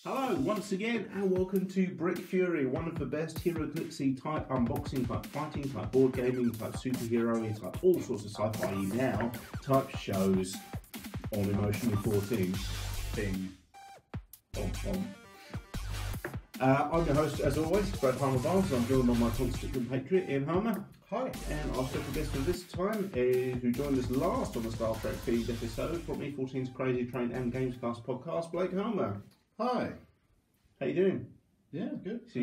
Hello, once again, and welcome to Brick Fury, one of the best Heroclixy type unboxing, type fighting, type board gaming, type superhero, type all sorts of sci-fi now type shows on Emotional 14. Bing. Bom, bom. I'm your host, as always, Brad Palmer-Barnes. I'm joined by my constant compatriot, Ian Harmer. Hi. And our special guest for this time, who joined us last on the Star Trek feed episode from E14's Crazy Train and Gamescast podcast, Blake Harmer. Hi. How you doing? Yeah, good. So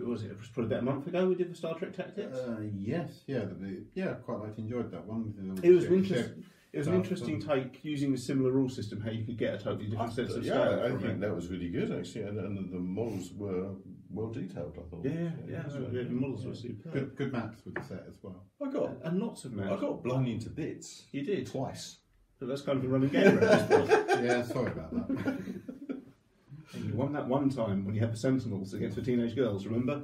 was it probably about a month ago we did the Star Trek Tactics? Yes, yeah, quite like enjoyed that one. It was interesting. It was an interesting take using a similar rule system, how you could get a totally different sense of scale. Yeah, I think that was really good actually, and the models were well detailed. I thought. The models were superb. Good maps with the set as well. And lots of maps. I got blown into bits. You did twice. But that's kind of a running game around this point. Yeah, sorry about that. And you won that one time when you had the Sentinels against the teenage girls. Remember?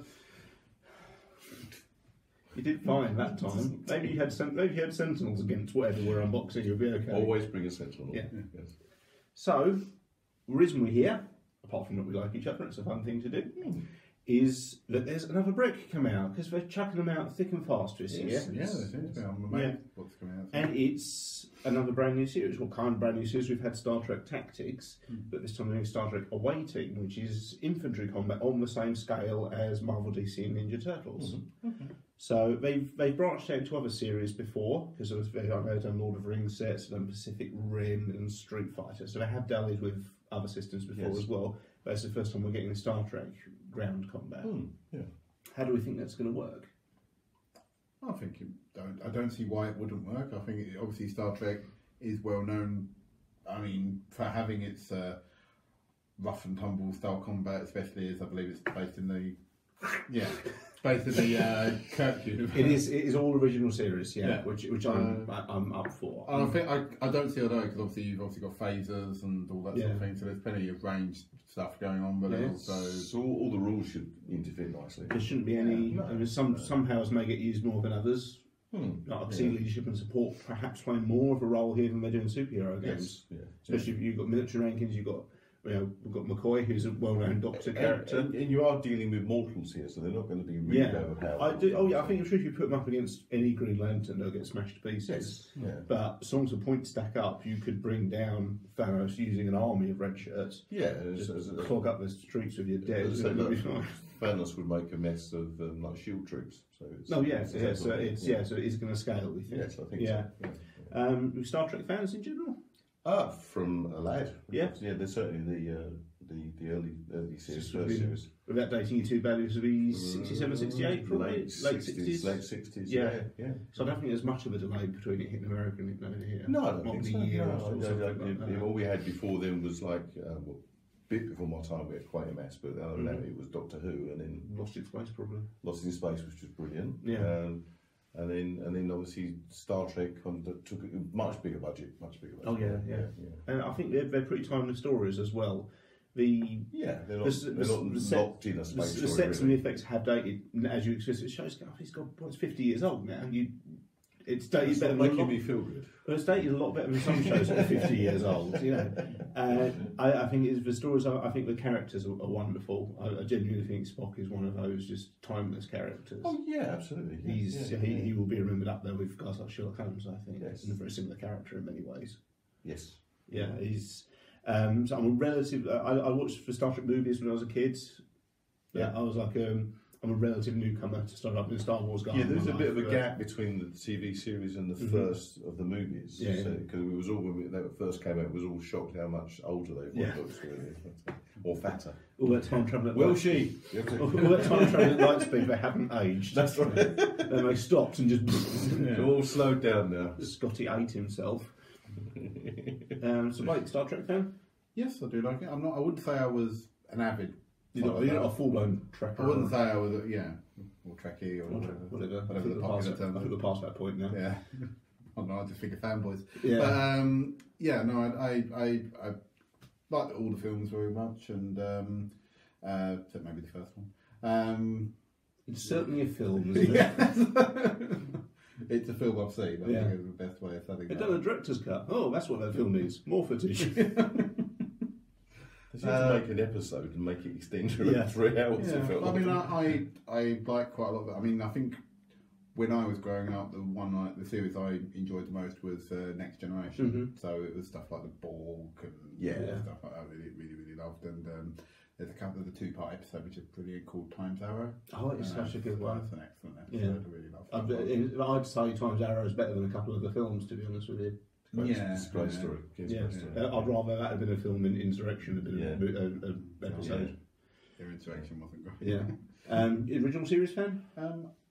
You did fine that time. Maybe you had Sentinels against whatever we're unboxing. You'll be okay. Always bring a Sentinel. Yeah. Yes. So, the reason we're here, apart from that we like each other, it's a fun thing to do, is that there's another brick come out because they're chucking them out thick and fast this year. Yeah, they seem to be. I'm amazed what's coming out. And it's another brand new series. Well, kind of brand new series. We've had Star Trek Tactics, but this time we're doing Star Trek Awaiting, which is infantry combat on the same scale as Marvel, DC, and Ninja Turtles. So they've branched out into other series before because they've done Lord of the Rings sets, they've done Pacific Rim and Street Fighter. So they have dallied with other systems before as well. But it's the first time we're getting Star Trek ground combat. How do we think that's going to work? I don't see why it wouldn't work. I think obviously Star Trek is well known. I mean, for having its rough and tumble style combat, especially as I believe it's based in the Kirk universe. It is all original series, which I'm up for. I don't see although because obviously you've got phasers and all that sort of thing, so there's plenty of ranged stuff going on, but also so all the rules should interfere nicely. There shouldn't be any. I mean, some powers may get used more than others. Like I see leadership and support perhaps playing more of a role here than they do in superhero games. Especially if you've got military rankings, we've got McCoy, who's a well-known Doctor character, and you are dealing with mortals here, so they're not going to be really overpowered. I think it's true if you put them up against any Green Lantern, they'll get smashed to pieces. But as long as the points stack up, you could bring down Thanos using an army of red shirts. Just clog up the streets with your dead. Thanos would make a mess of like shield troops. So so it is going to scale. We think. Yes, I think so. Star Trek fans in general. From a lad. There's certainly the early series, first series. Without dating you too badly, it would be 67, 68, probably late 60s. Late 60s, yeah. So I don't think there's much of a delay between it hitting America and hitting over here. No, I don't think so. Year all we had before then was like, a bit before my time, we had Quatermass, but other than that, it was Doctor Who, and then Lost in Space, probably. Lost in Space, which was brilliant. And then obviously Star Trek took a much bigger budget. Oh yeah. And I think they're pretty timely stories as well. They're not locked in a space. The sets and the effects have dated, as you express. It shows he's got 50 years old now. It's dated better. Making me feel good. Well, it's dated a lot better than some shows that are 50 years old. I think it's the stories. I think the characters are wonderful. I genuinely think Spock is one of those just timeless characters. Oh yeah, absolutely. He will be remembered up there with guys like Sherlock Holmes. I think. Yes. And a very similar character in many ways. Yes. Yeah, he's. So I'm a relative. I watched the Star Trek movies when I was a kid. I was like. I'm a relative newcomer to start up in Star Wars guy. Yeah, there's a bit of a gap between the TV series and the first of the movies. Because it was all when they first came out, it was all shocked how much older they were, really, or fatter. All that time travel. Will she? All that time travel at light speed, they haven't aged. That's right. Then they stopped and just. It's all slowed down now. Scotty ate himself. So, Blake, Star Trek fan? Yes, I do like it. I wouldn't say I was an avid. You're not a full-blown Trekker. I wouldn't say I was, or Trekkie or whatever. I think we're past that point now. Yeah. I just think of fanboys. Yeah. But, I liked all the films very much, and except maybe the first one. It's certainly a film, isn't it? It's a film I've seen. I think it's the best way of saying it. They've done a director's cut. Oh, that's what that film needs. More footage. It's to make an episode and make it extend to 3 hours. Yeah. It I mean, I like quite a lot of it. I mean, I think when I was growing up, the series I enjoyed the most was Next Generation. So it was stuff like the Borg and stuff like that. I really loved. And there's a couple of the 2-part episode which is brilliant called Time's Arrow. Oh, it's such a good one. It's an excellent episode. I really loved it. I'd say Time's Arrow is better than a couple of the films, to be honest with you. It's a great story. I'd rather that have been a film in Insurrection than an episode. Their Insurrection wasn't great. Yeah. Original series fan?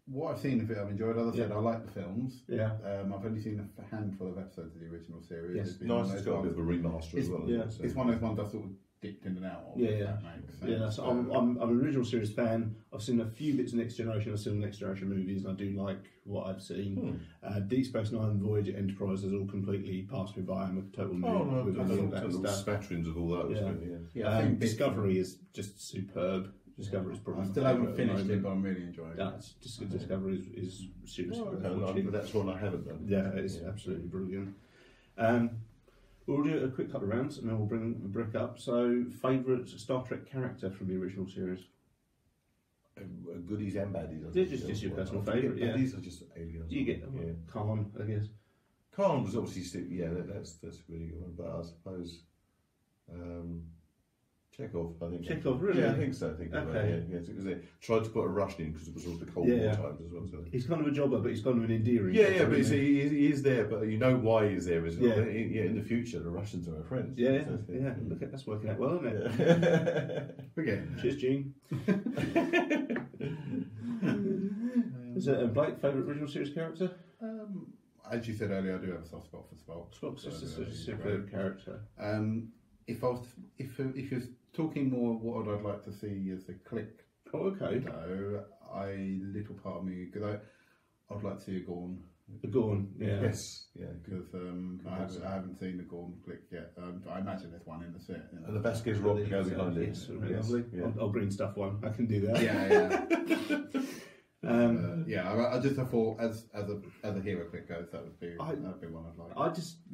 What I've seen of it, I've enjoyed. As I said, I like the films. Yeah. I've only seen a handful of episodes of the original series. Yes. It's been Nice, it's got a bit of a remaster as well. Yeah. It's one of those ones I sort of dipped in and out of. So I'm an original series fan. I've seen a few bits of Next Generation. I've seen Next Generation movies, and I do like what I've seen. Deep Space Nine, Voyager, Enterprise has all completely passed me by. I'm a total noob with all that stuff. Spatterings of all that. I think Discovery is just superb. Discovery is probably. I still haven't finished it, but I'm really enjoying it. Discovery is seriously. But that's one I haven't done. Yeah, it's absolutely brilliant. We'll do a quick couple of rounds and then we'll bring the brick up. So, favourite Star Trek character from the original series? Goodies and baddies. They're just your personal favourite, yeah. Baddies are just aliens. You get Khan, I guess. Khan was obviously that's a really good one, but I suppose Chekov, I think. Chekov, really? Yeah, I think so. Because they tried to put a Russian in because it was all the Cold War times as well. So. He's kind of a jobber, but he's kind of an endearing. Yeah, but he is there, but you know why he's there as well. In the future, the Russians are our friends. Look at that's working out well, isn't it? Again. Cheers, Gene. Is it Blake favourite original series character? As you said earlier, I do have a soft spot for Spock. Spock's just a superb character. If you're talking more what I'd like to see as a click, though, little part of me, because I'd like to see a Gorn. The Gorn, yes, because I haven't seen the Gorn click yet. I imagine there's one in the set. And the Vasquez Rock goes behind it. Yes, lovely. I'll green stuff one. I can do that. I just thought as a hero click goes, that'd be one I'd like.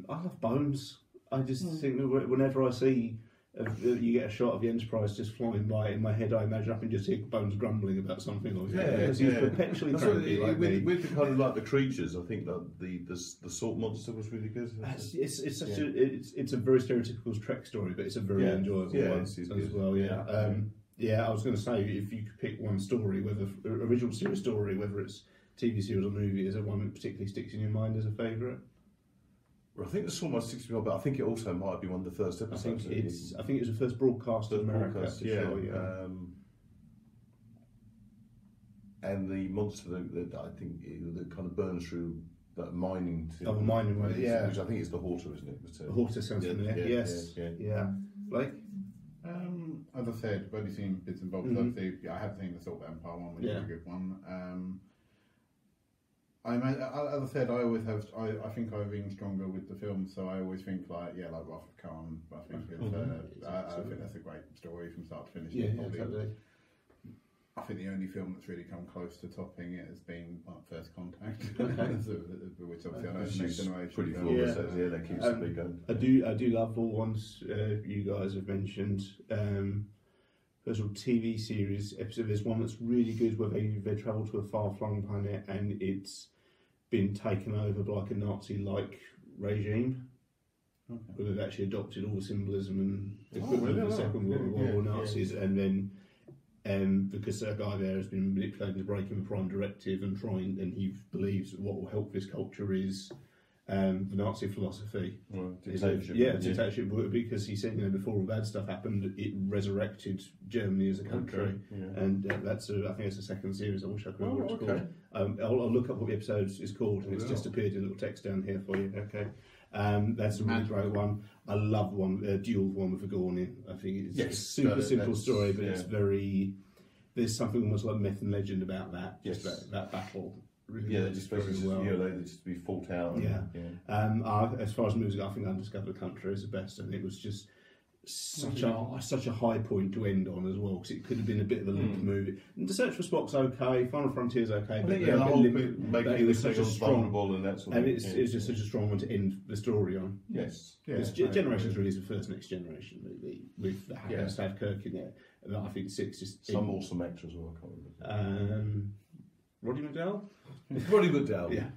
I love Bones. I just think that whenever I see you get a shot of the Enterprise just flying by, in my head I imagine I can just hear Bones grumbling about something. Because he's perpetually cranky with the kind of like the creatures. I think that the salt monster was really good. It's a very stereotypical Trek story, but it's a very enjoyable one as well. I was going to say, if you could pick one story, whether original series story, whether it's TV series or movie, is there one that particularly sticks in your mind as a favourite? I think the Salt Monster 60, but I think it also might be one of the first episodes. I think it was the first broadcast in America. And the monster that I think that kind of burns through that mining. Mining one, which I think is the Horta, isn't it? The Horta sounds familiar. Yes. Blake? As I said, I've only seen bits and bobs. I have seen the Salt Empire one, which is a good one. As I said, I think I've been stronger with the film, so I always think like Wrath of Khan. I think I think that's a great story from start to finish. Exactly. I think the only film that's really come close to topping it has been First Contact, which obviously I know is Next Generation. Pretty flawless, that keeps the big going. I do love all ones you guys have mentioned. First of all, TV series episode. There's one that's really good where they travel to a far-flung planet and it's been taken over by like a Nazi-like regime. Where they've actually adopted all the symbolism and equipment of the Second World War Nazis, and then because a guy there has been manipulated to break the Prime Directive and he believes what will help this culture is the Nazi philosophy. Dictatorship. Because he said, before all bad stuff happened, it resurrected Germany as a country, and I think that's the second series. I wish I could remember what it's called. I'll look up what the episode is called, and it's just appeared in a little text down here for you. Okay, that's a really great one. I love Duel one with the Gorn in. I think it's a super simple story, but it's very. There's something almost like myth and legend about that. Just that battle. Really they just basically they just be fought out. As far as music, I think Undiscovered Country is the best, and it was just such a high point to end on as well, because it could have been a bit of a limp movie. And The Search for Spock's okay, Final Frontier's okay, but yeah, the whole making it was the such a strong, vulnerable and that sort and of it's just such a strong one to end the story on. Yes. Generations really is the first Next Generation movie with the happens to have Kirk in there. And I think 6 is some awesome actors. I can't remember. Roddy McDowell. Roddy McDowell. Yeah.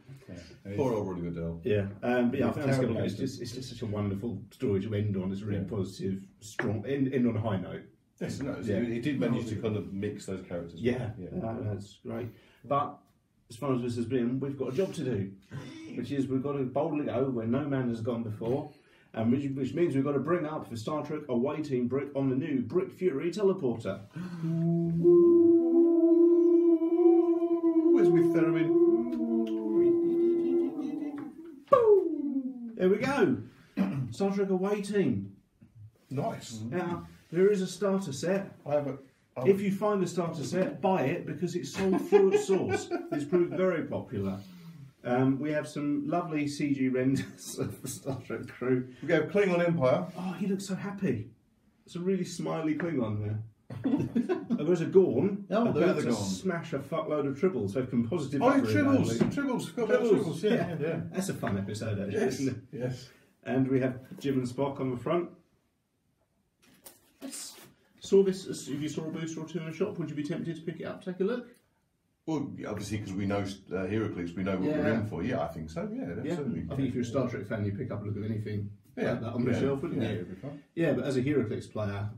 Poor old Roddy McDowell. Yeah, but yeah, I think it's just such a wonderful story to end on. It's a really positive, strong, end on a high note. Yes, no, he did manage to kind of mix those characters. Yeah, that's great. But as far as this has been, we've got a job to do, which is we've got to boldly go where no man has gone before, and which means we've got to bring up for Star Trek away team brick on the new Brick Fury teleporter. Where's my theremin? There we go. Star Trek away team. Nice. Now, there is a starter set. If you find the starter set, buy it, because it's sold through its source. It's proved very popular. We have some lovely CG renders of the Star Trek crew. We go Klingon Empire. Oh, he looks so happy. It's a really smiley Klingon there. And there's a Gorn about to smash a fuckload of Tribbles. They've composited. Tribbles. Yeah. That's a fun episode, actually, isn't it? Yes. And we have Jim and Spock on the front. Saw this. If you saw a booster or two in a shop, would you be tempted to pick it up, take a look? Well, obviously, because we know Heroclix, we know what we're in for. Yeah, I think so. Yeah, absolutely. I think if you're a Star Trek fan, you pick up a look at anything like that on the shelf, wouldn't you? Yeah, but as a Heroclix player,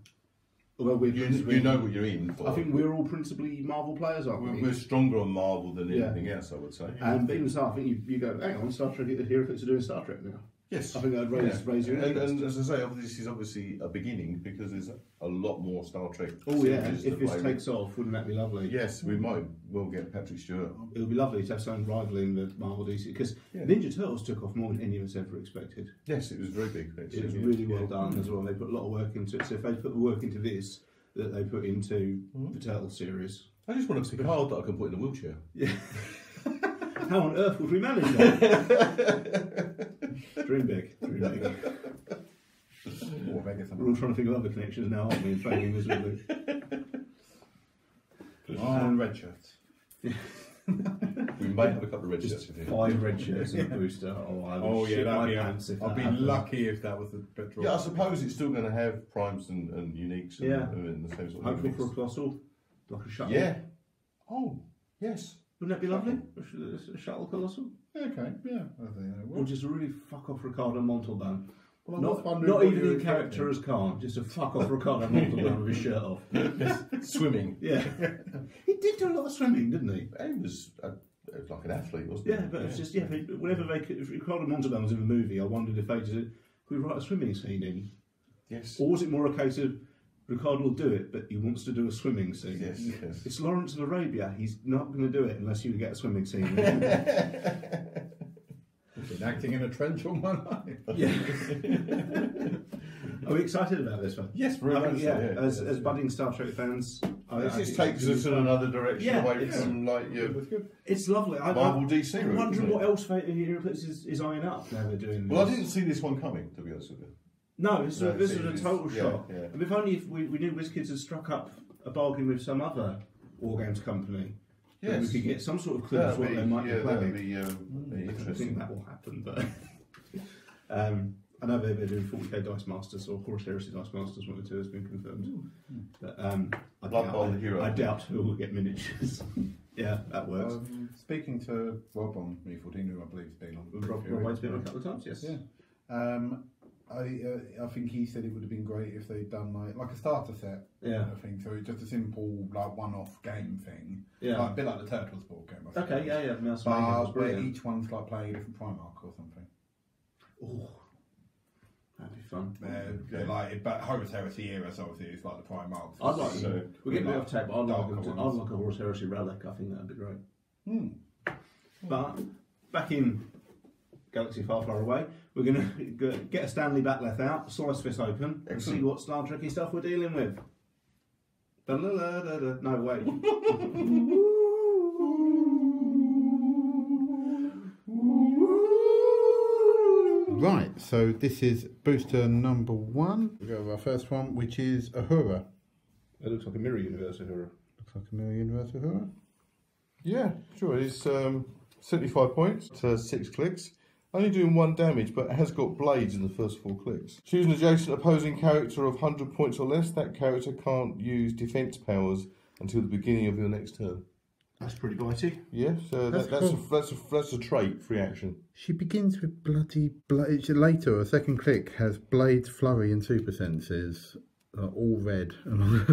although you know what you're in for. I think we're all principally Marvel players, aren't we? We're stronger on Marvel than anything else, I would say. But even so, I think you go, hang on, Star Trek, the Heroclix are doing Star Trek now. Yes. I think that'd raise your interest. And as I say, this is obviously a beginning, because there's a lot more Star Trek. Oh yeah, if this takes off, wouldn't that be lovely? Yes, we might well get Patrick Stewart. It would be lovely to have something rivaling the Marvel DC, because Ninja Turtles took off more than any of us ever expected. Yes, it was very big. It was really well done as well. They put a lot of work into it. So if they put the work into this that they put into the Turtle series, I just want a card that I can put in a wheelchair. Yeah. How on earth would we manage that? Dream big. We're all trying to think of other connections now, aren't we? And failing miserably. And red shirts. We may have a couple of red shirts. 5 red shirts and a booster. Oh, shit my pants if I'd be lucky if that was the petrol. Yeah, I suppose it's still going to have primes and uniques and the same sort of hopefully for a colossal, like a shuttle. Yeah. Oh, yes. Wouldn't that be lovely? A shuttle colossal? Okay, yeah. Or just a really fuck off Ricardo Montalban. Well, not even in character as Khan, just a fuck off Ricardo Montalban with his shirt off. Swimming. Yeah. He did do a lot of swimming, didn't he? He was like an athlete, wasn't he? Yeah, but it's just, whenever if Ricardo Montalban was in the movie, I wondered if they just could we write a swimming scene in? Yes. Or was it more a case of Ricardo will do it, but he wants to do a swimming scene? Yes. It's Lawrence of Arabia. He's not going to do it unless you get a swimming scene. Been acting in a trench all my life. Yeah. Are we excited about this one? Yes, very much. As budding Star Trek fans, it just takes us in another direction away from It's lovely. Marvel DC. I'm wondering what else Heroclix is eyeing up now they're doing. Well, I didn't see this one coming, to be honest with you. No, this was a total shock. Yeah. And if only if we knew WizKids had struck up a bargain with some other War Games company. Yes. We could get some sort of clue of what they might be planning. I think that will happen, but I know they're doing 40k Dice Masters or Horus Heresy Dice Masters. One or two has been confirmed, but I doubt who will get miniatures. Yeah, that works. Speaking to Rob on Me14, who I believe has been on. Rob Wade's been on a couple of times. Yes. Yeah. I think he said it would have been great if they'd done like a starter set. Yeah. I think so. It's just a simple one-off game thing. Yeah. Like, a bit like the Turtles board game. Okay. Yeah. But where each one's like playing a different Primarch or something. Oh, that'd be fun. But Horus Heresy era, so obviously it's like the Primarch. I'd like to. We're getting a bit off tape, but I'd like a Horus Heresy relic. I think that'd be great. But back in Galaxy Far, Far Away, we're going to get a Stanley Batleth out, slice this open, and see what Star Trekky stuff we're dealing with. No, wait. Right, so this is booster number 1. We go with our first one, which is Uhura. It looks like a mirror universe Uhura. Looks like a mirror universe Uhura. Yeah, sure. It's 75 points to 6 clicks. Only doing 1 damage, but it has got blades in the first 4 clicks. Choose an adjacent opposing character of 100 points or less. That character can't use defense powers until the beginning of your next turn. That's pretty bitey. Yeah, so That's that's a trait, free action. She begins with bloody... Later, a second click has Blades, Flurry and Super Senses. All red. And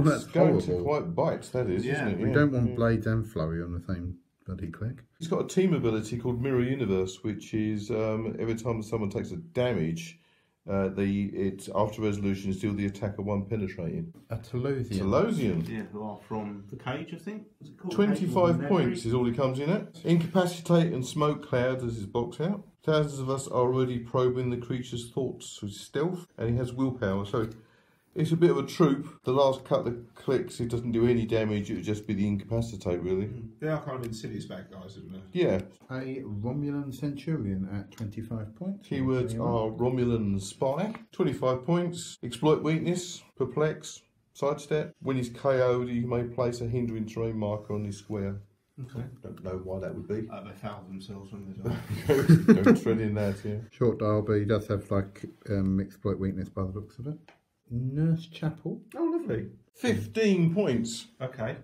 that's going horrible. to quite bite, that is, isn't it? We don't want Blades and Flurry on the same bloody click. It's got a team ability called Mirror Universe, which is every time someone takes a damage, it's after resolution is still the attacker 1 penetrating. A Talosian. Talosian. Yeah, who are from the Cage, I think. Was it called 25 points is all he comes in at. Incapacitate and smoke cloud as his box out. Thousands of us are already probing the creature's thoughts with stealth, and he has willpower, so it's a bit of a troop. The last couple of clicks, it doesn't do any damage. It would just be the incapacitate, really. They are kind of insidious bad guys, isn't they? Yeah. A Romulan Centurion at 25 points. Keywords are Romulan Spy. 25 points. Exploit weakness. Perplex. Sidestep. When he's KO'd, he may place a hindering terrain marker on his square. Okay. Don't know why that would be. They foul themselves when they die. Go treading that, yeah. Short dial, but he does have like exploit weakness by the looks of it. Nurse Chapel. Oh, lovely. 15 points. Okay.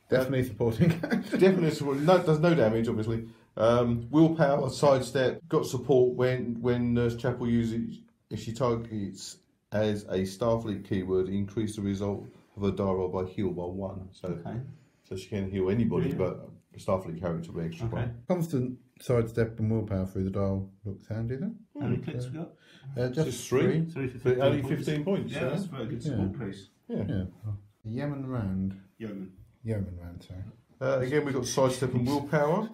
Definitely supporting. Definitely supporting. No, does no damage, obviously. Willpower, sidestep, got support when Nurse Chapel uses, if she targets as a Starfleet keyword, increase the result of a die roll by heal by 1. So, so she can heal anybody, but a Starfleet character by extra 1. Constant sidestep and willpower through the dial looks handy then. How many clicks we got? Just 3. But only 15 points. Yeah, that's a very good support piece. Yeah. Yeoman Rand. Yeoman Rand, sorry. Again, we've got sidestep and willpower.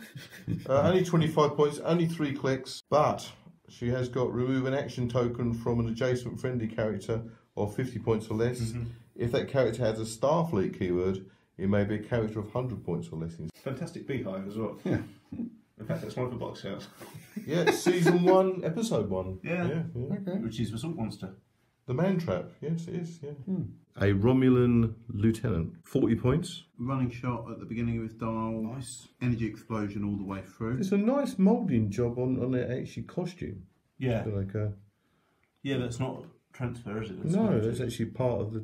Only 25 points, only 3 clicks, but she has got remove an action token from an adjacent friendly character of 50 points or less. If that character has a Starfleet keyword, it may be a character of 100 points or less. Fantastic beehive as well. Yeah. In fact, that's one of the box sets. Yeah, season 1, episode 1. Yeah. Okay. Which is the Salt Monster. The Man Trap, yes, it is, yeah. A Romulan Lieutenant, 40 points. Running shot at the beginning of his dial. Nice. Energy explosion all the way through. It's a nice moulding job on their actually costume. Yeah. Like yeah, that's not transfer, is it? That's actually part of the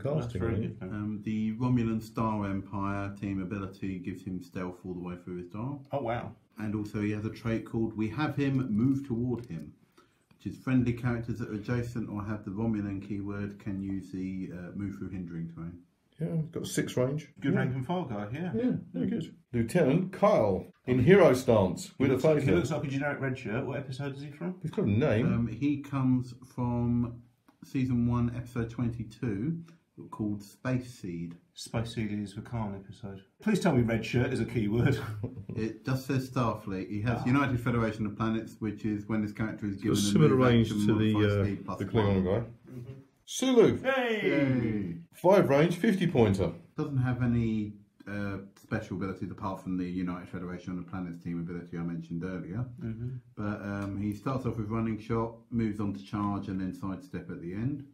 casting. That's very good. The Romulan Star Empire team ability gives him stealth all the way through his dial. Oh, wow. And also he has a trait called We Have Him, Move Toward Him, which is friendly characters that are adjacent or have the Romulan keyword can use the move through hindering terrain. Yeah, got 6 range. Good rank and file guy, yeah. Yeah, very good. Lieutenant Kyle in hero stance with a phaser. He looks like a generic red shirt. What episode is he from? He's got a name. He comes from season 1, episode 22, called Space Seed. Space Seed is the Khan episode. Please tell me red shirt is a keyword. It just says Starfleet. He has United Federation of Planets, which is when this character is given a similar range to the the Klingon guy. Sulu. Hey! 5 range, 50 pointer. Doesn't have any special abilities apart from the United Federation of Planets team ability I mentioned earlier. But he starts off with running shot, moves on to charge, and then sidestep at the end.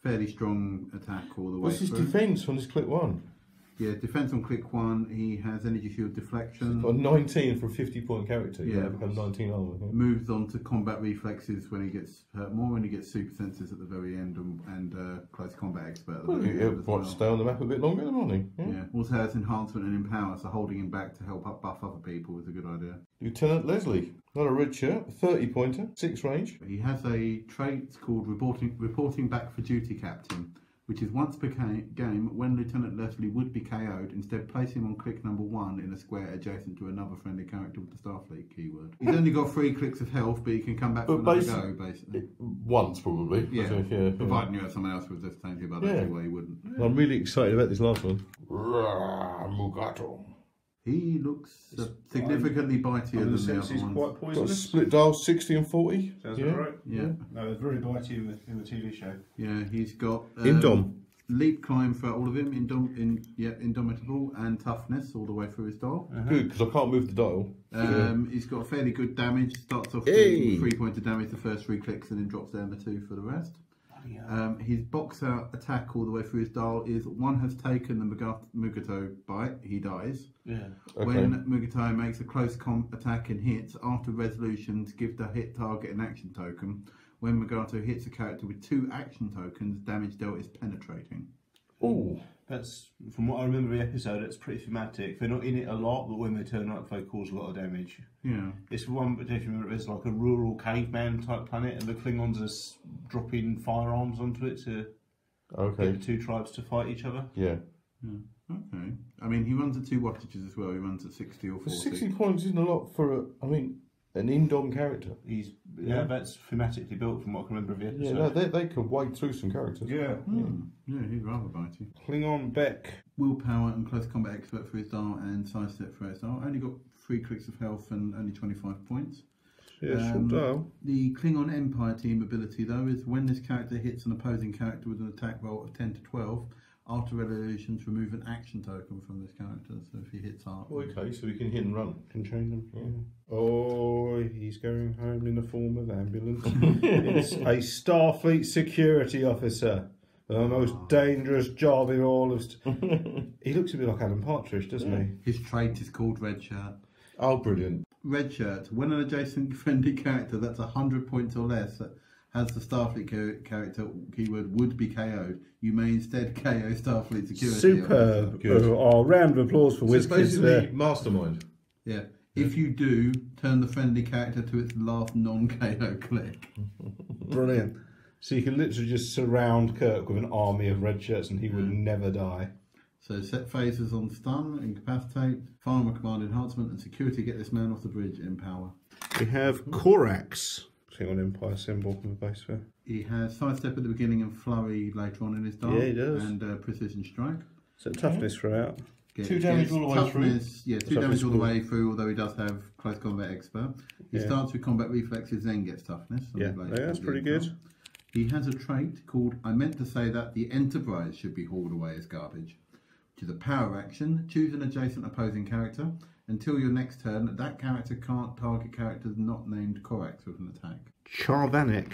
Fairly strong attack all the way What's his through. defence on his click 1? Yeah, defense on click 1. He has energy shield deflection. Got 19 for a 50-point character. Yeah, becomes 19 armor. Yeah. Moves on to combat reflexes when he gets hurt more, when he gets super senses at the very end, and close combat expert at the very end. He'll want to stay on the map a bit longer than morning. Yeah. Also has enhancement and empower, so holding him back to help buff other people is a good idea. Lieutenant Leslie, not a red shirt, 30 pointer, 6 range. He has a trait called reporting back for duty captain, which is once per game, when Lieutenant Leslie would be KO'd, instead place him on click number 1 in a square adjacent to another friendly character with the Starfleet keyword. He's only got 3 clicks of health, but he can come back for another go, basically. Once, probably. Yeah, So, providing you have someone else with this saying to you about that, where he wouldn't. I'm really excited about this last one. Mugato. He looks significantly bitier than the other He's ones. quite Got a poisonous. split dial, 60 and Sounds about right. Yeah. No, they're very bitey in the TV show. Yeah, he's got... Indom. leap climb for all of him, indomitable, and toughness all the way through his dial. Good, because I can't move the dial. He's got fairly good damage. Starts off doing 3 points of damage the first 3 clicks, and then drops down to 2 for the rest. His box out attack all the way through his dial is 1 has taken the Mugato bite, he dies. When Mugato makes a close attack and hits, after resolutions, give the hit target an action token. When Mugato hits a character with 2 action tokens, damage dealt is penetrating. Oh, that's from what I remember of the episode. It's pretty thematic. They're not in it a lot, but when they turn up, they cause a lot of damage. Yeah, it's one. But if you remember, it's like a rural caveman type planet, and the Klingons are dropping firearms onto it to get the 2 tribes to fight each other. Yeah. Okay. I mean, he runs at 2 wattages as well. He runs at 60 or 40. 60 points isn't a lot for an Indom character. He's that's thematically built from what I can remember of the episode. Yeah, no, they could wade through some characters. Yeah. Yeah, he's rather bitey. Klingon Bekk. Willpower and close combat expert for his dial and sidestep for his dial. Only got 3 clicks of health and only 25 points. Yeah, short dial. The Klingon Empire team ability, though, is when this character hits an opposing character with an attack roll of 10 to 12, after resolutions, remove an action token from this character. So if he hits hard. Okay, so we can hit and run. Can change them. Yeah. Oh, he's going home in the form of ambulance. It's a Starfleet security officer. The most dangerous job in all of... He looks a bit like Alan Partridge, doesn't he? His trait is called Red Shirt. Oh, brilliant. Red Shirt. When an adjacent friendly character that's 100 points or less has the Starfleet character keyword would be KO'd, you may instead KO Starfleet security. Superb. Oh, round of applause for WizKids basically there. Mastermind. Yeah. If you do, turn the friendly character to its last non-KO click. Brilliant. So you can literally just surround Kirk with an army of red shirts and he would never die. So set phases on stun, incapacitate, firearm command enhancement, and security get this man off the bridge in power. We have Korax. Klingon Empire symbol on the base there. He has sidestep at the beginning and flurry later on in his dial. Yeah, he does. And precision strike. So toughness throughout. 2 damage all the way through. Yeah, 2 damage all the way through, although he does have close combat expert. He starts with combat reflexes, then gets toughness. Yeah, that's pretty good. He has a trait called, I meant to say that the Enterprise should be hauled away as garbage. Which is a power action. Choose an adjacent opposing character. Until your next turn, that character can't target characters not named Korax with an attack. Charvanek.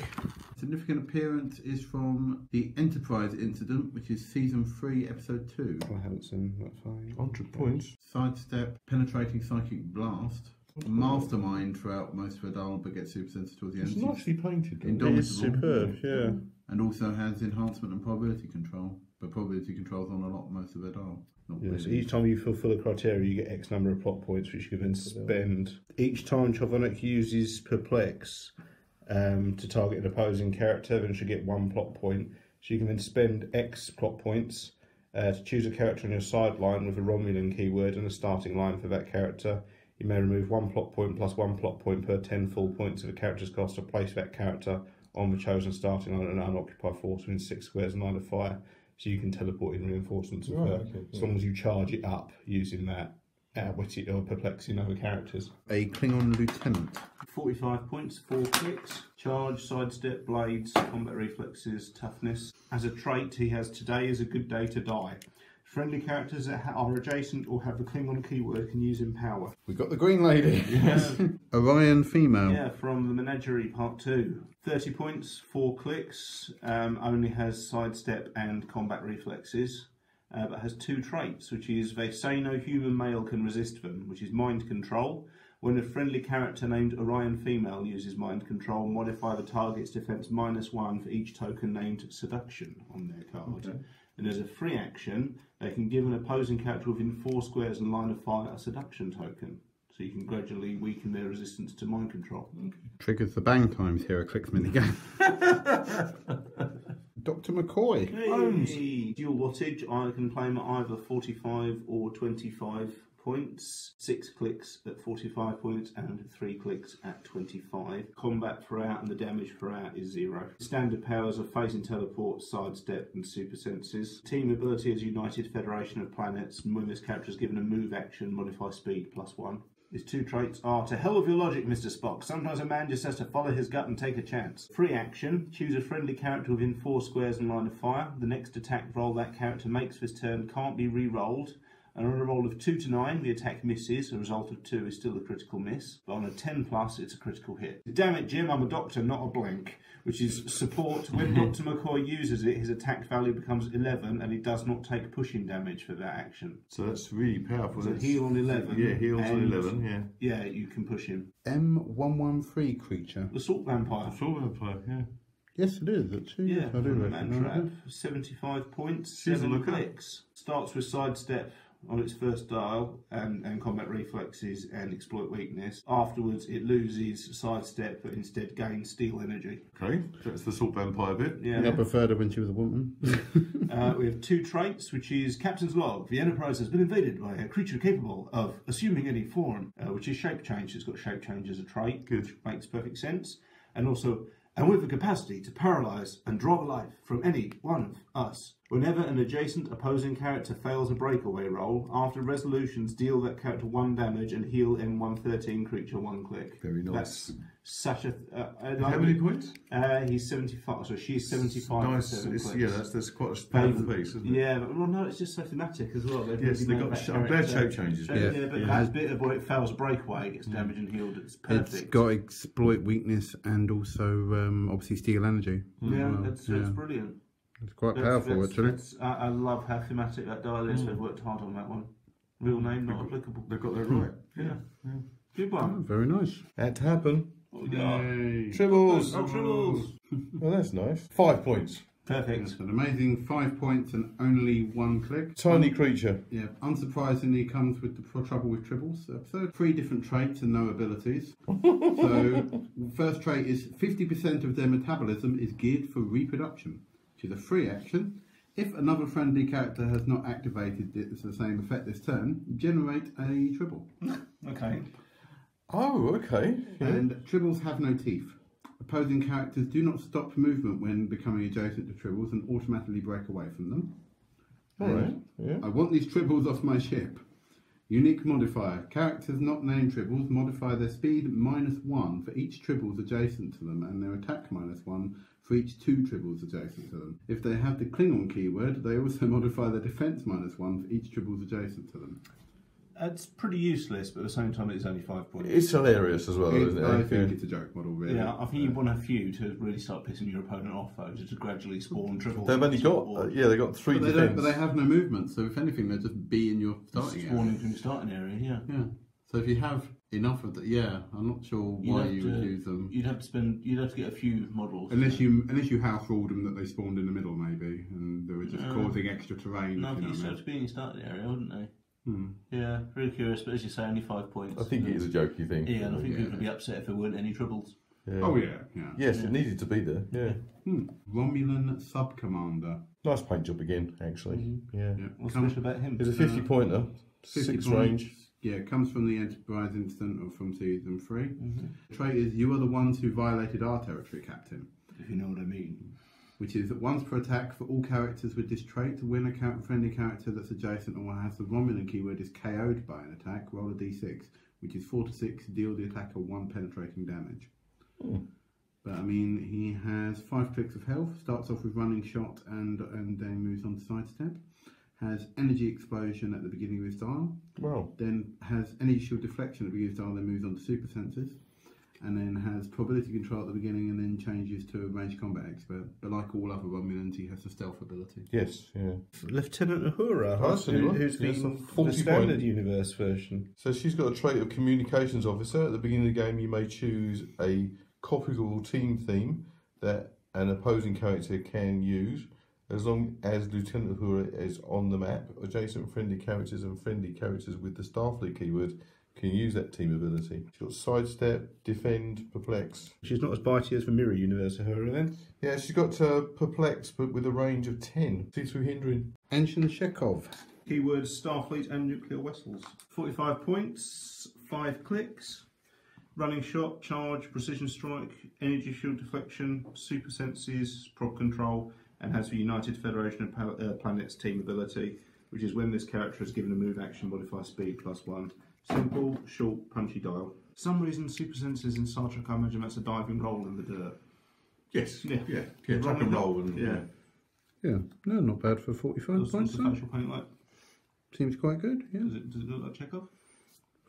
Significant appearance is from the Enterprise incident, which is season 3, episode 2. I haven't seen that far. 100 points. Sidestep, penetrating psychic blast. Mastermind throughout most of her dial, but gets super sensitive towards the end. It's nicely painted. It is superb, yeah. And also has enhancement and probability control. But probability control's on a lot most of her dial. So each time you fulfill the criteria, you get X number of plot points, which you can then spend. Each time Charvanek uses Perplex to target an opposing character, then she'll get 1 plot point. So you can then spend X plot points to choose a character on your sideline with a Romulan keyword and a starting line for that character. You may remove 1 plot point plus 1 plot point per 10 full points of a character's cost to place that character on the chosen starting line and unoccupy force within 6 squares and line of fire. So you can teleport in reinforcements as long as you charge it up using that outwitted or perplexing other characters. A Klingon Lieutenant. 45 points, 4 clicks. Charge, sidestep, blades, combat reflexes, toughness. As a trait, he has today is a good day to die. Friendly characters that are adjacent or have the Klingon keyword can use Empower. We got the Green Lady. Orion Female. Yeah, from the Menagerie Part 2. 30 points, 4 clicks, only has sidestep and combat reflexes, but has 2 traits, which is they say no human male can resist them, which is mind control. When a friendly character named Orion Female uses mind control, modify the target's defense -1 for each token named seduction on their card. Okay. And as a free action, they can give an opposing character within 4 squares and line of fire a seduction token. So you can gradually weaken their resistance to mind control. Okay. Triggers the bang times Heroclix minigame. Dr. McCoy. Hey. Dual wattage, I can claim at either 45 or 25 points. 6 clicks at 45 points and 3 clicks at 25. Combat throughout and the damage throughout is 0. Standard powers are phasing teleport, sidestep and super senses. Team ability is United Federation of Planets, and when this character is given a move action, modify speed +1. His 2 traits are: to hell with your logic, Mr. Spock. Sometimes a man just has to follow his gut and take a chance. Free action. Choose a friendly character within 4 squares in line of fire. The next attack roll that character makes for his turn can't be re-rolled. And on a roll of 2 to 9, the attack misses. A result of 2 is still a critical miss. But on a 10+, it's a critical hit. Damn it, Jim, I'm a doctor, not a blank. Which is support. When Dr. McCoy uses it, his attack value becomes 11, and he does not take pushing damage for that action. So that's really powerful. So heal on 11. Yeah, heals on 11, yeah. Yeah, you can push him. M113 Creature. The Salt Vampire. The Salt Vampire, yeah. Yes, it is, actually. Yeah, I do from the recognise Man Trap. it. 75 points, She's a 7 looker. clicks. Starts with sidestep on its first dial and combat reflexes and exploit weakness. Afterwards, it loses sidestep but instead gains steel energy. Okay, that's the Salt Vampire bit. Yeah. I preferred her when she was a woman. We have 2 traits, which is Captain's Log. The Enterprise has been invaded by a creature capable of assuming any form, which is shape change. It's got shape change as a trait, Good. which makes perfect sense. And also, and with the capacity to paralyse and draw the life from any one of us. Whenever an adjacent opposing character fails a breakaway roll, after resolutions deal that character 1 damage and heal M113 Creature 1 click. Very nice. That's such a... How many points? He's 75, so she's 75 for Nice. 7 clicks. Yeah, that's quite a powerful piece, isn't it? Yeah, but well, no, it's just so thematic as well. Yes, they got. I'm glad shape changes. Yeah, but that bit of where it fails a breakaway, gets damaged and healed, it's perfect. It's got exploit weakness and also obviously steal energy. Yeah, Well, that's brilliant. It's quite powerful, actually. I love how thematic that dial is. They've worked hard on that one. Real name not applicable. They've got that right. Yeah. Good one. Very nice. Had to happen. What we got? Tribbles. Oh, Tribbles. Well, that's nice. 5 points. Perfect. It's an amazing 5 points and only 1 click. Tiny creature. Yeah, unsurprisingly comes with the trouble with Tribbles episode. 3 different traits and no abilities. So, first trait is 50% of their metabolism is geared for reproduction, which is a free action. If another friendly character has not activated it as the same effect this turn, generate a Tribble. Okay. Oh, okay. Yeah. And Tribbles have no teeth. Opposing characters do not stop movement when becoming adjacent to Tribbles and automatically break away from them. All right. Yeah. I want these Tribbles off my ship. Unique modifier. Characters not named Tribbles modify their speed -1 for each Tribbles adjacent to them and their attack -1 for each 2 Tribbles adjacent to them. If they have the Klingon keyword, they also modify their defense -1 for each Tribbles adjacent to them. It's pretty useless, but at the same time, it's only 5 points. It's hilarious as well, isn't it? I think it's a joke model, really. Yeah, I think you want a few to really start pissing your opponent off, though, just to gradually spawn Tribbles. They've only got, they've got 3 defense. But they have no movement, so if anything, they'll just be in your starting area. Spawning from your starting area, yeah. Yeah. So if you have enough of that, yeah, I'm not sure why you would use them. You'd have to get a few models. Unless you house ruled them that they spawned in the middle, maybe, and they were just causing extra terrain. No, I if think you know you'd what I have to be in your starting area, wouldn't they? Hmm. Yeah, very curious, but as you say, only 5 points. I think it is a jokey thing. Yeah, and I think people would be upset if there weren't any Tribbles. Yeah. Oh yeah, yeah. Yes, it needed to be there. Yeah. Romulan Subcommander. Nice paint job again, actually. Yeah. Yeah. What's special about him? It's a 50 pointer, 50 6 points. range. Yeah, comes from the Enterprise incident or from season 3. The trait is you are the ones who violated our territory, Captain. If you know what I mean. Which is that once per attack for all characters with this trait, when a friendly character that's adjacent or has the Romulan keyword is KO'd by an attack, roll a d6, which is 4 to 6, deal the attacker 1 penetrating damage. But I mean, he has 5 clicks of health, starts off with running shot and then moves on to sidestep. Has energy explosion at the beginning of his dial. Wow. Then has energy shield deflection at the beginning of his dial, then moves on to super senses. And then has probability control at the beginning and then changes to a ranged combat expert. But like all other Romulans, he has the stealth ability. Yes, yeah. Lieutenant Uhura, Oh, that's a new one. who's Yes, the 40 standard point. universe version. So she's got a trait of communications officer. At the beginning of the game, you may choose a copyable team theme that an opposing character can use. As long as Lieutenant Uhura is on the map, adjacent friendly characters and friendly characters with the Starfleet keyword can use that team ability. She's got sidestep, defend, perplex. She's not as bitey as the Mirror Universe Uhura then. Yeah, she's got perplex, but with a range of 10. See through hindering. Ensign Chekov. Keywords Starfleet and nuclear vessels. 45 points, 5 clicks. Running shot, charge, precision strike, energy shield deflection, super senses, prop control, and has the United Federation of Planets team ability, which is when this character is given a move action, modify speed +1, Simple, short, punchy dial. For some reason, super sensors in Star Trek, I imagine that's a diving roll in the dirt. Yes. Yeah. Rock and roll. And, Yeah. Yeah, no, not bad for 45 points. The facial paint like? Seems quite good, yeah. Does it look like Chekov?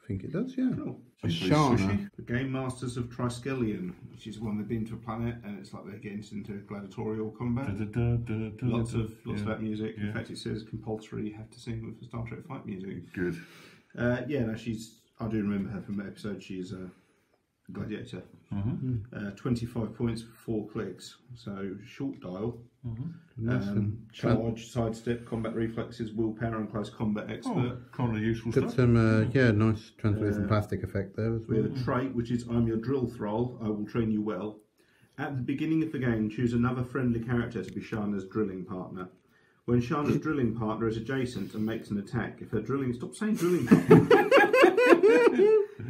I think it does, yeah. Cool. Shahna. The Game Masters of Triskelion, which is when they've been to a planet and it's like they're getting into gladiatorial combat. Lots of that music. In fact, it says compulsory you have to sing with the Star Trek fight music. Good. I do remember her from that episode. She's a gladiator. 25 points for 4 clicks. So short dial. Charge, sidestep, combat reflexes, willpower, and close combat expert. Kind of useful Got stuff. some, nice translucent plastic effect there as well. We have a trait, which is I'm your drill thrall, I will train you well. At the beginning of the game, choose another friendly character to be Shahna's drilling partner. When Shahna's drilling partner is adjacent and makes an attack, if her drilling... Stop saying drilling partner.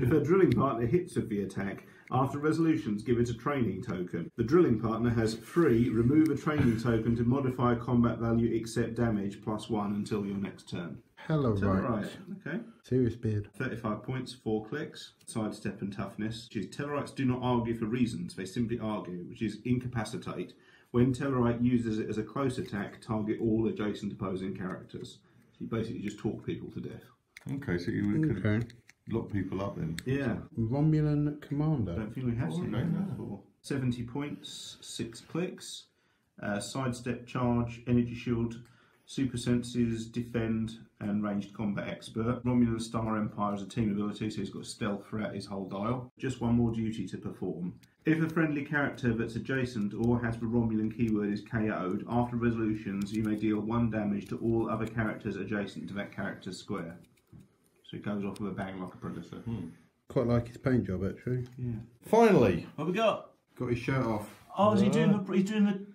If her drilling partner hits with the attack, after resolutions, give it a training token. The drilling partner has free, remove a training token to modify a combat value except damage +1 until your next turn. Tellarite. Okay. Serious beard. 35 points, 4 clicks. Sidestep and toughness, which is Tellarites do not argue for reasons, they simply argue, which is incapacitate. When Tellarite uses it as a close attack, target all adjacent opposing characters. So you basically just talk people to death. Okay, so you could lock people up then. Yeah. Romulan Commander. I don't think we have seen that before. 70 points, 6 clicks. Sidestep, charge, energy shield, super senses, defend, and ranged combat expert. Romulan Star Empire is a team ability, so he's got stealth throughout his whole dial. Just one more duty to perform. If a friendly character that's adjacent or has the Romulan keyword is KO'd, after resolutions you may deal 1 damage to all other characters adjacent to that character's square. So it goes off with a bang like a predator. Quite like his paint job, actually. Yeah. Finally, What have we got? Got his shirt off. Oh, is he doing the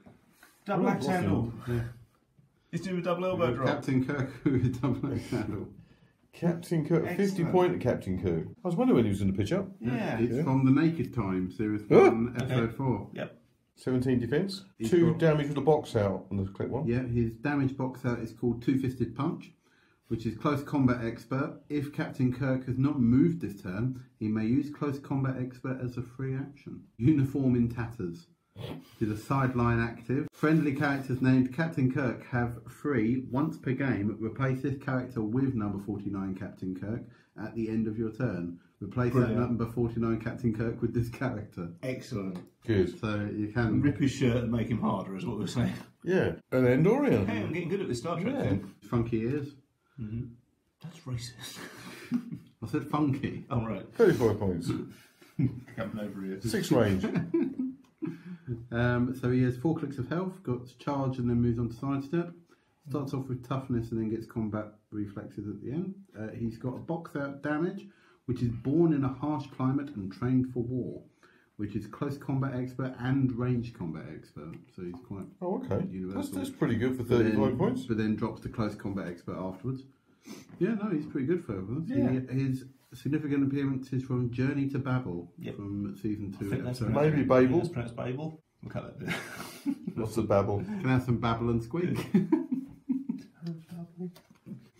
double axe handle? Yeah. He's doing the double elbow drop. Captain Kirk with a double axe handle. Captain Kirk, 50 Excellent. point at Captain Kirk. I was wondering when he was in the pitch up. Yeah. It's from the Naked Time, Series 1, Episode 4. Yep. 17 defence, He's 2 got- damage with a box out on the click one. Yeah, his damage box out is called Two-Fisted Punch, which is Close Combat Expert. If Captain Kirk has not moved this turn, he may use Close Combat Expert as a free action. Uniform in Tatters is a sideline active. Friendly characters named Captain Kirk have free, once per game, replace this character with number 49 Captain Kirk at the end of your turn. Replace that number 49 Captain Kirk with this character. Excellent. Good. So you can... Rip his shirt and make him harder is what we're saying. Yeah. An Andorian. Hey, I'm getting good at this Star Trek thing. Funky ears. That's racist. I said funky. Oh, right. 35 points. Coming over here. 6 range. So he has 4 clicks of health, got charge and then moves on to sidestep. Starts off with toughness and then gets combat reflexes at the end. He's got a box out damage, which is born in a harsh climate and trained for war, which is close combat expert and range combat expert. So he's quite universal. That's pretty good for 35 points. But then drops to close combat expert afterwards. Yeah, no, he's pretty good for us. Yeah. His significant appearances from Journey to Babel from season 2. Maybe Babel. That's pronounced Babel. We'll cut that bit. What's the babble? Can have some babble and squeak.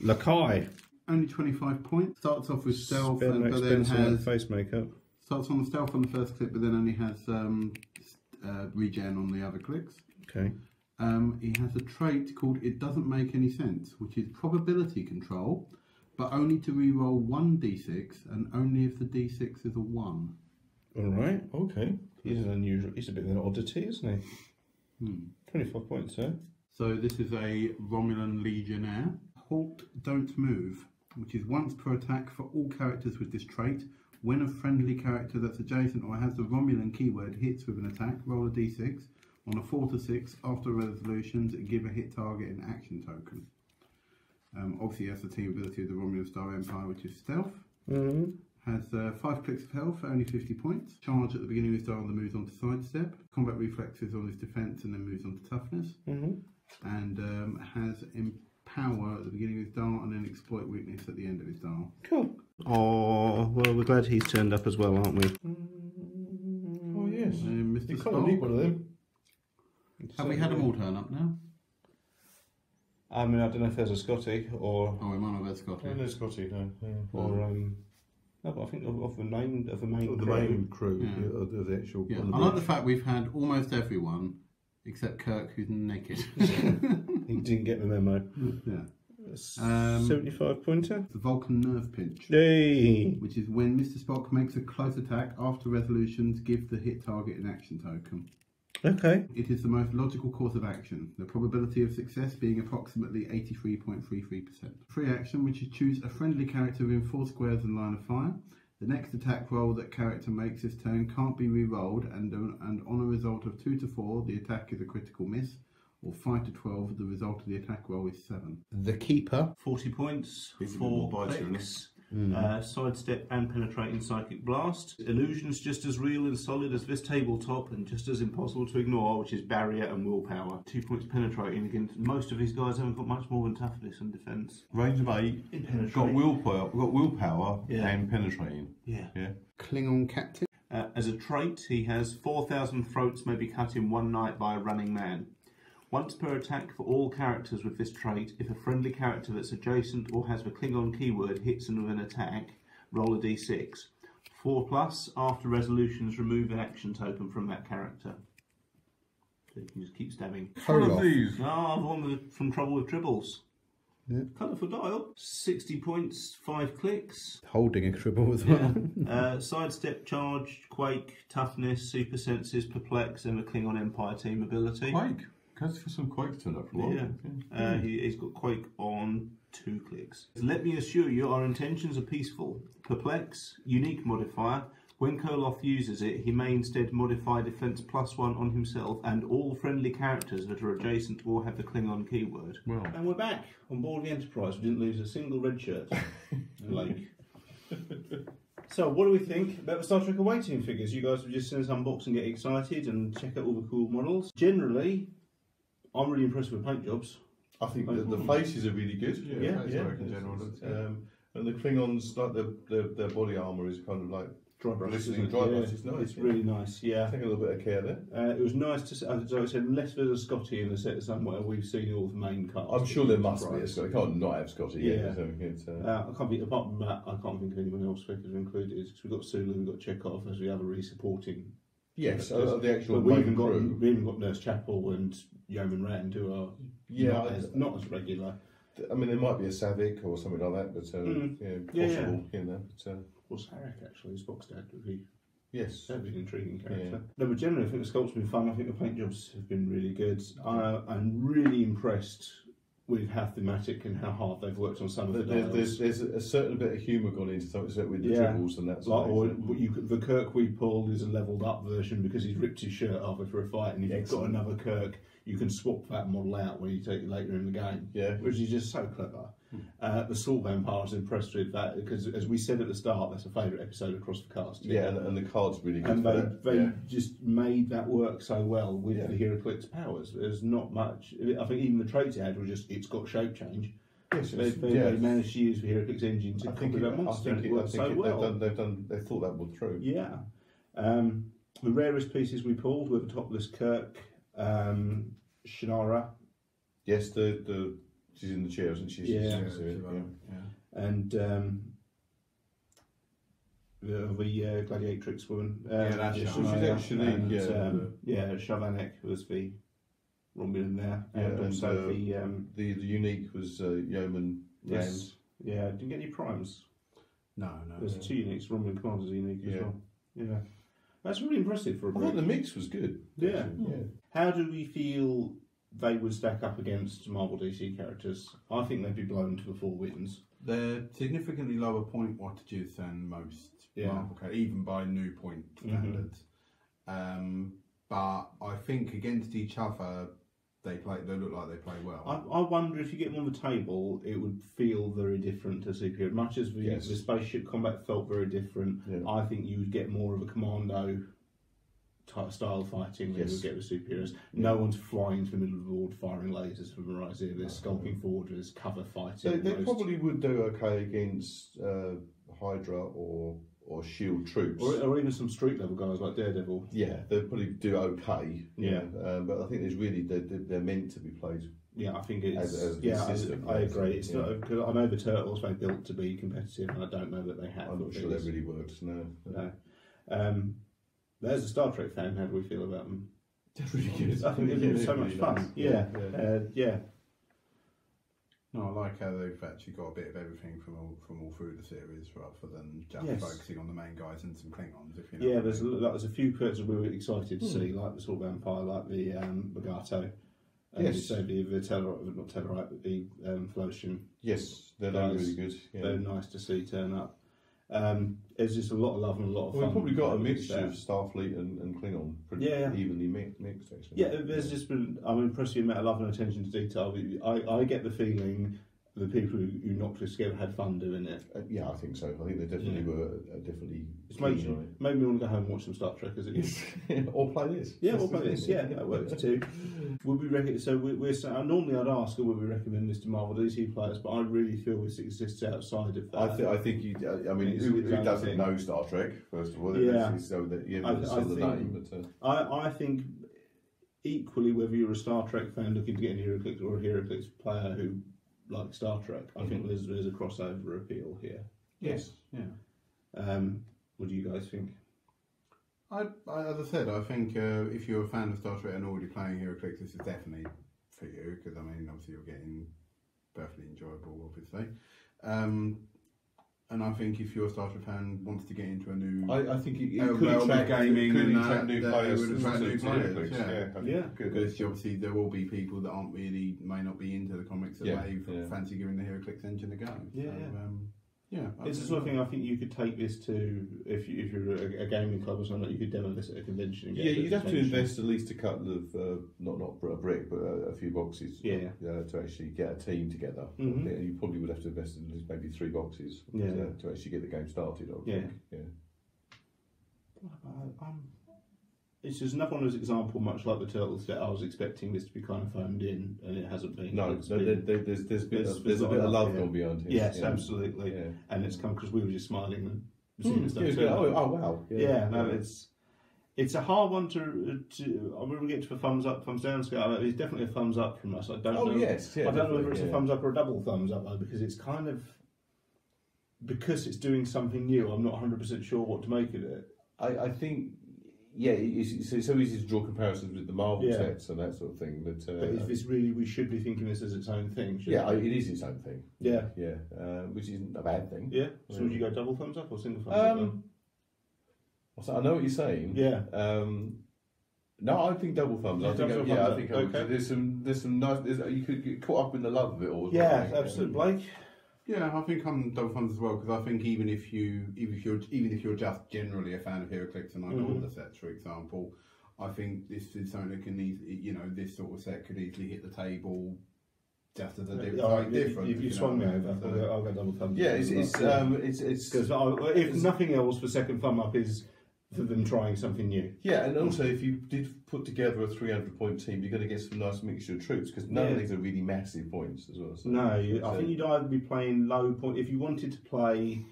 Lokai. Only 25 points. Starts off with stealth, but then has face makeup. starts on the stealth on the first click, but then only has regen on the other clicks. Okay. He has a trait called It Doesn't Make Any Sense, which is probability control, but only to reroll 1d6 and only if the d6 is a 1. All right. Okay. He's an unusual. He's a bit of an oddity, isn't he? 25 points, sir. So this is a Romulan Legionnaire. Halt, don't move, which is once per attack for all characters with this trait. When a friendly character that's adjacent or has the Romulan keyword hits with an attack, roll a d6. On a 4 to 6, after resolutions, give a hit target an action token. Obviously, that's the team ability of the Romulan Star Empire, which is stealth. Has 5 clicks of health for only 50 points. Charge at the beginning of his dial and then moves on to sidestep. Combat reflexes on his defense and then moves on to toughness. And has empower at the beginning of his dial and then exploit weakness at the end of his dial. Cool. Oh, well, we're glad he's turned up as well, aren't we? Oh, yes. Mr. You kind of need Spock. one of them. Have we had them all turn up now? I mean, I don't know if there's a Scotty or... Oh, we might not have had Scotty. No, Scotty, no. Or No, but I think of the main The crew. main crew, Yeah. of the actual. Yeah. on the I like the bridge. fact we've had almost everyone except Kirk, who's naked. He didn't get the memo. Yeah. 75 pointer. The Vulcan nerve pinch, Yay! which is when Mr. Spock makes a close attack after resolutions, give the hit target an action token. Okay. It is the most logical course of action, the probability of success being approximately 83.33%. Free action, which is choose a friendly character within 4 squares in line of fire. The next attack roll that character makes this turn can't be re-rolled, and on a result of 2 to 4, the attack is a critical miss, or 5 to 12, the result of the attack roll is 7. The Keeper. 40 points for clicks. Sidestep and penetrating psychic blast. Illusions just as real and solid as this tabletop and just as impossible to ignore, which is barrier and willpower. 2 points penetrating against most of these guys haven't got much more than toughness and defence. Range of 8. Got willpower and penetrating. Yeah. Klingon Captain. As a trait, he has 4,000 throats may be cut in one night by a running man. Once per attack for all characters with this trait, if a friendly character that's adjacent or has the Klingon keyword hits them with an attack, roll a d6. 4+, after resolutions, remove an action token from that character. So you can just keep stabbing. What are these? Ah, the one from Trouble with Tribbles. Yeah. Colourful dial. 60 points, 5 clicks. Holding a Tribble as well. Sidestep, charge, quake, toughness, super senses, perplex, and the Klingon Empire team ability. Quake. Goes for some Quake to turn up for a while. Yeah. He's got quake on 2 clicks. Let me assure you, our intentions are peaceful. Perplex, unique modifier. When Koloth uses it, he may instead modify defense +1 on himself and all friendly characters that are adjacent or have the Klingon keyword. Well. And we're back on board the Enterprise. We didn't lose a single red shirt. Like. So, what do we think about the Star Trek Awaiting figures? You guys have just seen us unbox and get excited and check out all the cool models. Generally, I'm really impressed with paint jobs. I think the faces are really good. Yeah. In general. And the Klingons, like their body armour is kind of like Dry brush. glistening Isn't it? dry Yeah. brush. It's nice. It's really nice. Yeah. Taking a little bit of care there. It was nice to see, as I said, unless there's a Scotty in the set somewhere, we've seen all the main cast. I'm sure there must be a Scotty. Can't not have Scotty. Yeah. So it's, I can't think, apart from that, I can't think of anyone else we could have included. Because we've got Sulu, we've got Chekov as the other really supporting. yes, the actual But we main even crew. got Nurse Chapel and Yeoman Rand, who are not as regular. I mean, there might be a Savick or something like that, but possible, you know. But, Or Sarek, actually, Spock's dad would be. yes. That'd be an intriguing character. No, but generally, I think the sculpt's been fun. I think the paint jobs have been really good. I'm really impressed with how thematic and how hard they've worked on some of the dials. There's a certain bit of humour gone into some of it with the Tribbles and that Like, sort of thing. the Kirk we pulled is a levelled up version because he's ripped his shirt off for a fight, and if you've got another Kirk, you can swap that model out when you take it later in the game. Yeah. Which is just so clever. The Salt Vampire, I was impressed with that because, as we said at the start, that's a favourite episode across the cast. Yeah, and the card's really good. And for that. they just made that work so well with the Heroclix powers. There's not much. I think even the traits it had were just, it's got shape change. Yes, They managed to use the Heroclix engine to copy that monster, and it worked so well. They've thought that one through. Yeah. The rarest pieces we pulled were the topless Kirk, Shahna, Yes, she's in the chair, isn't she? and the gladiatrix woman. that's So Shahna. she's actually and, Charvanek was the Romulan there, and also the unique was Yeoman Rand. yes, yeah. Didn't get any primes. No. There's 2 uniques. Romulan Commander's a unique as well. Yeah, that's really impressive for a I thought break. the mix was good. Yeah. How do we feel they would stack up against Marvel DC characters? I think they'd be blown to the 4 wins. They're significantly lower point wattages than most Marvel characters, even by new point standards. But I think against each other, they look like they play well. I wonder if you get them on the table, it would feel very different to Superhero. Much as the spaceship combat felt very different, I think you would get more of a commando type style fighting than you would get with superheroes. No one's flying into the middle of the board firing lasers from the right here. They're skulking forward, there's cover fighting. They probably would do okay against Hydra or Shield troops, or even some street level guys like Daredevil. Yeah, they'd probably do okay. But I think there's really they're meant to be played Yeah, I think it's as system, I agree. It's yeah. not because I know the Turtles were built to be competitive, and I don't know that they have. I'm not sure that really works. No. There's a Star Trek fan. How do we feel about them? They're really good. I think it was so much really fun. nice. Yeah. No, I like how they've actually got a bit of everything from all through the series, rather than just focusing on the main guys and some Klingons. If you know. Yeah, there's a few characters we were excited to see, like the Salt Vampire, like the Mugato. Yes. So the Tellarite, not Tellarite, but the Talosian. Yes, they're guys. really good. Yeah. They're nice to see turn up. There's just a lot of love and a lot of fun. We've probably got a mixture of Starfleet and Klingon, pretty evenly mixed actually. Yeah, there's just been, I'm impressed with the amount of love and attention to detail. I get the feeling the people who knocked this together had fun doing it. Yeah, I think so. I think they definitely were definitely. It's made me want to go home and watch some Star Trek as it is. Or play this. Yeah, or play this. Yeah, that works too. Would we recommend? So normally I'd ask, would we recommend this to Marvel DC players? But I really feel this exists outside of that. I think you. I mean, who doesn't know Star Trek? First of all, yeah. So that the name. But I think equally, whether you're a Star Trek fan looking to get into Heroclix or a Heroclix player who likes Star Trek, I think there's a crossover appeal here. Yes. Yeah. What do you guys think? As I said, I think if you're a fan of Star Trek and already playing Heroclix, this is definitely for you, because I mean, obviously you're getting perfectly enjoyable, obviously. And I think if you're a Star Trek fan wants to get into a new, I think it could attract gaming and new players. Would attract new players. Yeah. Because obviously there will be people that may not be into the comics that may fancy giving the Heroclix engine a go. It's the sort of thing I think you could take this to if you're a gaming club or something. You could demo this at a convention. And get you'd have to invest at least a couple of not a brick, but a few boxes. To actually get a team together. Mm-hmm. You probably would have to invest in at least maybe 3 boxes to actually get the game started. I think. It's just another one of those example, much like the Turtles, that I was expecting this to be kind of phoned in, and it hasn't been. No, there's a bit of love gone beyond it. Yes, absolutely. Yeah. And it's come because we were just smiling and seeing stuff. Oh wow! It's a hard one to. When we get to a thumbs up, thumbs down scale, it's definitely a thumbs up from us. I don't know. Yes, I don't know whether it's a thumbs up or a double thumbs up though, because it's kind of it's doing something new. I'm not 100% sure what to make of it. I think. Yeah, it's so easy to draw comparisons with the Marvel sets and that sort of thing. But is this really? We should be thinking this as its own thing. It is its own thing. Yeah, which isn't a bad thing. Yeah. So would you go double thumbs up or single thumbs up? I know what you're saying. Yeah. No, I think double thumbs. I think okay. There's some nice. You could get caught up in the love of it all. Yeah, absolutely, Blake. Yeah, I think I'm double thumbs as well, because I think even if you're just generally a fan of Heroclix and like all the sets, for example, I think this is something that can this sort of set could easily hit the table just as a different. You swung me over. I'll go double thumbs. Yeah, it's because if nothing else, the second thumb up is for them trying something new. Yeah, and also if you did put together a 300-point team, you're going to get some nice mixture of troops, because none of these are really massive points as well. So, I think you'd either be playing low point if you wanted to play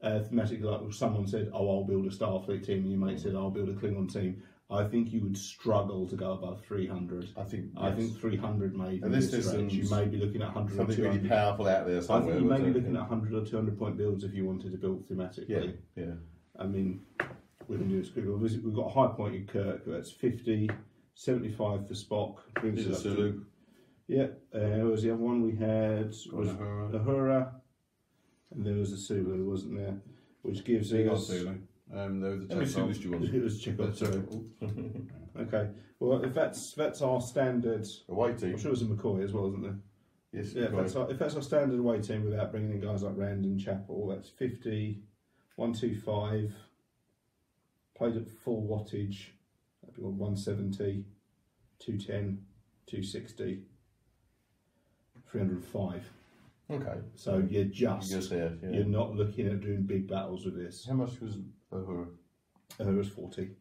thematically. Like someone said, "Oh, I'll build a Starfleet team," and your mate said, "I'll build a Klingon team." I think you would struggle to go above 300. I think 300 maybe. And you may be looking at 100 something or 200. really powerful out there somewhere. I think you may be looking at 100 or 200 point builds if you wanted to build thematically. Yeah. I mean, we can do this quickly. We've got a high point in Kirk. That's 50, 75 for Spock. Brings us up Sulu. Yeah. What was the other one we had? Was Uhura. And there was a Sulu, wasn't there? Which gives us... Sulu. There was a Chekov. It was Chekov, sorry. Okay. Well, if that's our standard... away team. I'm sure there's a McCoy as well, isn't there? Yes. Yeah, if that's our standard away team without bringing in guys like Rand and Chapel, that's 50, 125... Played at full wattage, that'd be 170, 210, 260, 305. Okay. So you're not looking at doing big battles with this. How much was Uhura? Uhura's 40.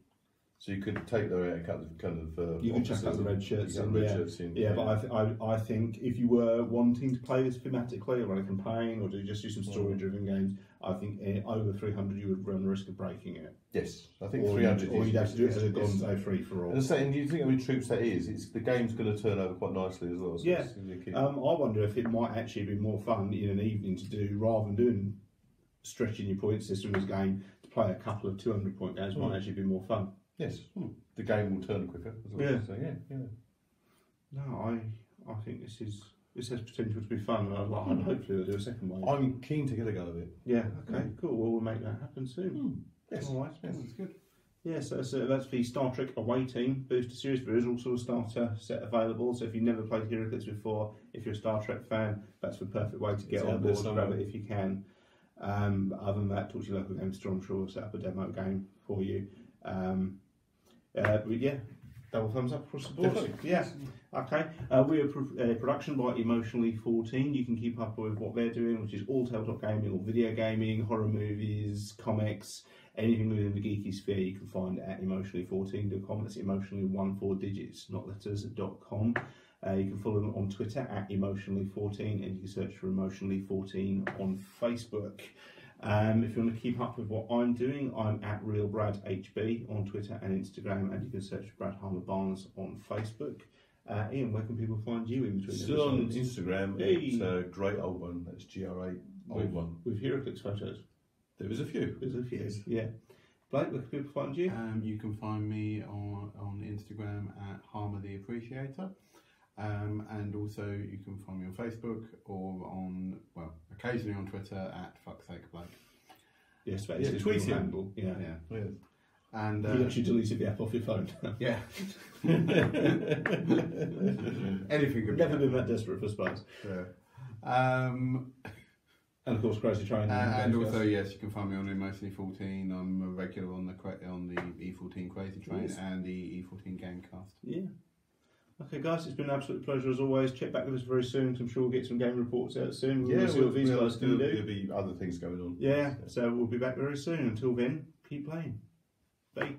So you could take them out and cut the kind of. You can chuck out the red shirts in. Yeah, but I think if you were wanting to play this thematically or run a campaign or just do some story-driven games, I think over 300 you would run the risk of breaking it. Yes, I think 300. Or you'd have to do it as a Gonzo free for all. And do you think how many troops that is? It's the game's going to turn over quite nicely as well. So yeah. I wonder if it might actually be more fun in an evening to do rather than doing stretching your point system as a game to play a couple of 200-point games might actually be more fun. Yes, the game will turn quicker as well. Yeah. So, yeah. No, I think this has potential to be fun, and hopefully they'll do a second one. I'm keen to get a go of it. Yeah. Okay. Cool. Well, we'll make that happen soon. Yes. All right. Yes, that's good. Yeah. So that's the Star Trek Away Team booster series. There is also a starter set available. So if you've never played Heroclix before, if you're a Star Trek fan, that's the perfect way to get on board. Grab it if you can. Other than that, talk to your local game store. I'm sure we'll set up a demo game for you. But yeah, double thumbs up across the board. Definitely. Yeah. Okay. We are production by Emotionally 14. You can keep up with what they're doing, which is all tabletop gaming or video gaming, horror movies, comics, anything within the geeky sphere. You can find at emotionally14.com. That's emotionally 14 digits, not letters.com. You can follow them on Twitter at Emotionally14, and you can search for Emotionally14 on Facebook. If you want to keep up with what I'm doing, I'm at RealBradHB on Twitter and Instagram, and you can search for Brad Harmer Barnes on Facebook. Ian, where can people find you in between? Still on Instagram. Hey. It's a great old one. That's GR8 old one. With Heroclix photos. There was a few. There's a few. Yeah. Blake, where can people find you? You can find me on Instagram at Harmer the Appreciator. And also you can find me on Facebook or occasionally on Twitter at fucksake Blake. Yes, that is his tweet real him. handle. Yeah. And You actually deleted the app off your phone. yeah. Anything could Never been that desperate for spies. Yeah. And of course, Crazy Train. And also, yes, you can find me on Emotionally 14. I'm a regular on the E14 Crazy Train and the E14 Gamecast. Yeah. Okay, guys, it's been an absolute pleasure as always. Check back with us very soon, because I'm sure we'll get some game reports out soon. We'll see what these guys can do. There'll be other things going on. Yeah, so we'll be back very soon. Until then, keep playing. Bye.